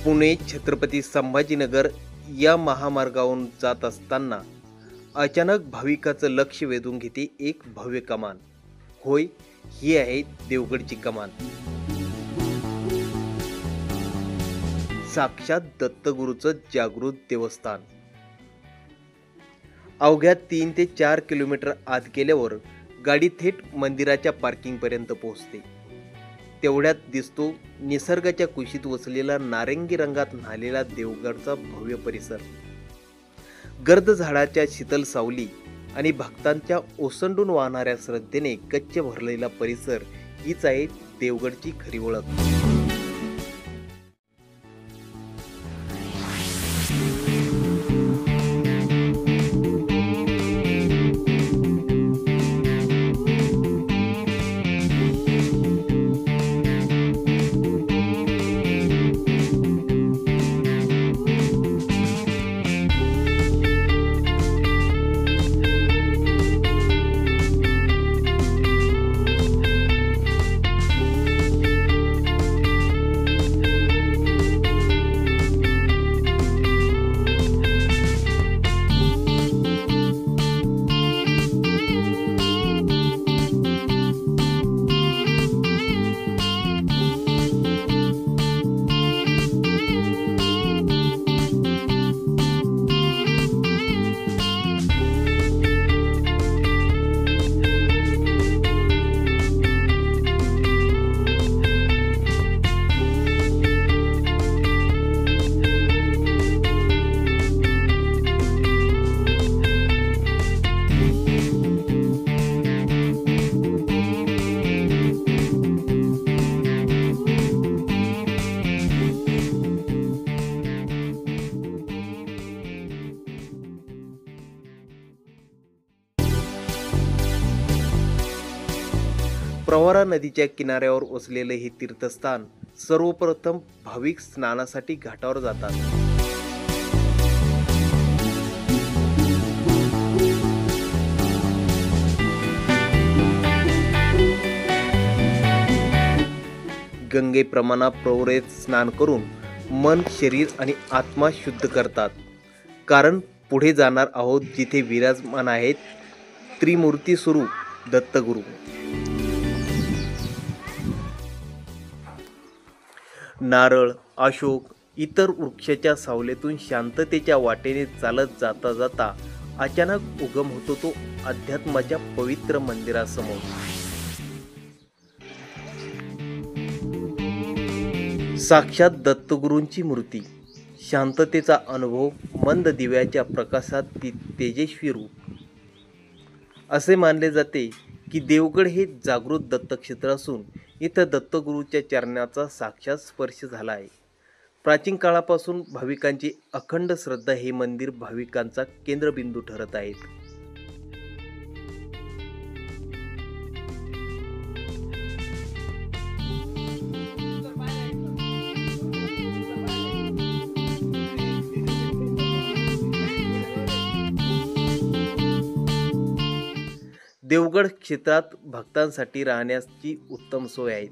पुणे छत्रपती संभाजीनगर या महामार्गावरून जात असताना अचानक भाविकाचं लक्ष वेधून घेते एक भव्य कमान. होय, ही आहे देवगडची कमान. साक्षात दत्तगुरूचं जागृत देवस्थान. अवघ्या 3 ते 4 किलोमीटर आत गेल्यावर गाडी थेट मंदिराच्या पार्किंग पर्यंत पोहोचते. तेवढ्यात दिसतो निसर्गाच्या कुशीत वसलेला नारंगी रंगात न्हालेला देवगडचा भव्य परिसर. गर्द झाडाच्या शीतल सावली आणि भक्तांच्या ओसंडून वाहणाऱ्या श्रद्धेने गच्च भरलेला परिसर हीच आहे देवगडची खरी ओळख. प्रवरा नदीच्या किनाऱ्यावर वसलेले हे तीर्थस्थान सर्वप्रथम भाविक स्नानासाठी घाटावर जातात. गंगेप्रमाणे प्रवरेत स्नान करून मन, शरीर आणि आत्मा शुद्ध करतात. कारण पुढे जाणार आहोत जिथे विराजमान आहेत त्रिमूर्ती स्वरूप दत्तगुरू. नारळ, अशोक, इतर वृक्षाच्या सावलीतून शांततेच्या वाटेने चालत जाता जाता अचानक उगम होतो तो अध्यात्माच्या पवित्र मंदिरासमोर. साक्षात दत्तगुरूंची मूर्ती. शांततेचा अनुभव, मंद दिव्याच्या प्रकाशात ती तेजस्वी रूप. असे मानले जाते की देवगड हे जागृत दत्तक्षेत्र असून इथं दत्तगुरूच्या चरणाचा साक्षात स्पर्श झाला आहे. प्राचीन काळापासून भाविकांची अखंड श्रद्धा हे मंदिर भाविकांचा केंद्रबिंदू ठरत आहेत. देवगड क्षेत्रात भक्तांसाठी राहण्याची उत्तम सोय आहे.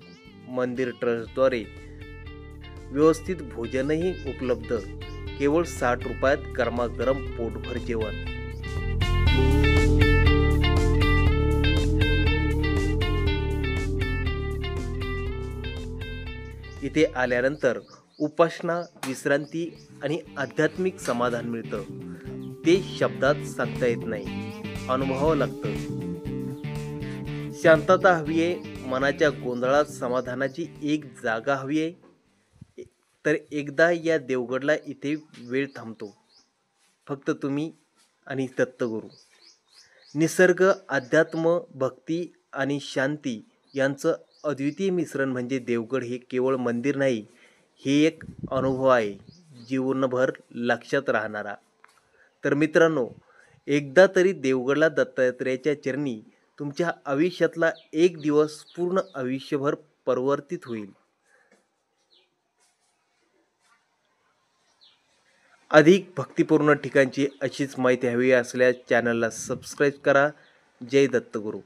मंदिर ट्रस्टद्वारे व्यवस्थित भोजनही उपलब्ध. केवळ 60 रुपयात गरमागरम पोटभर जेवण. इथे आल्यानंतर उपासना, विश्रांती आणि आध्यात्मिक समाधान मिळतं. ते शब्दात सांगता येत नाही, अनुभवावं लागतं. शांतता हवी आहे, मनाच्या गोंधळात समाधानाची एक जागा हवी आहे. तर एकदा या देवगडला इथे वेळ थांबतो. फक्त तुम्ही आणि दत्तगुरू. निसर्ग, अध्यात्म, भक्ती आणि शांती यांचं अद्वितीय मिश्रण म्हणजे देवगड हे केवळ मंदिर नाही, हे एक अनुभव आहे, जीवनभर लक्षात राहणारा. तर मित्रांनो, एकदा तरी देवगडला दत्तात्रेयाच्या चरणी तुमच्या आयुष्यातला एक दिवस पूर्ण आयुष्यभर परिवर्तित होईल. अधिक भक्तिपूर्ण ठिकाणची अशीच माहिती हवी असल्यास चॅनलला सबस्क्राईब करा. जय दत्तगुरू.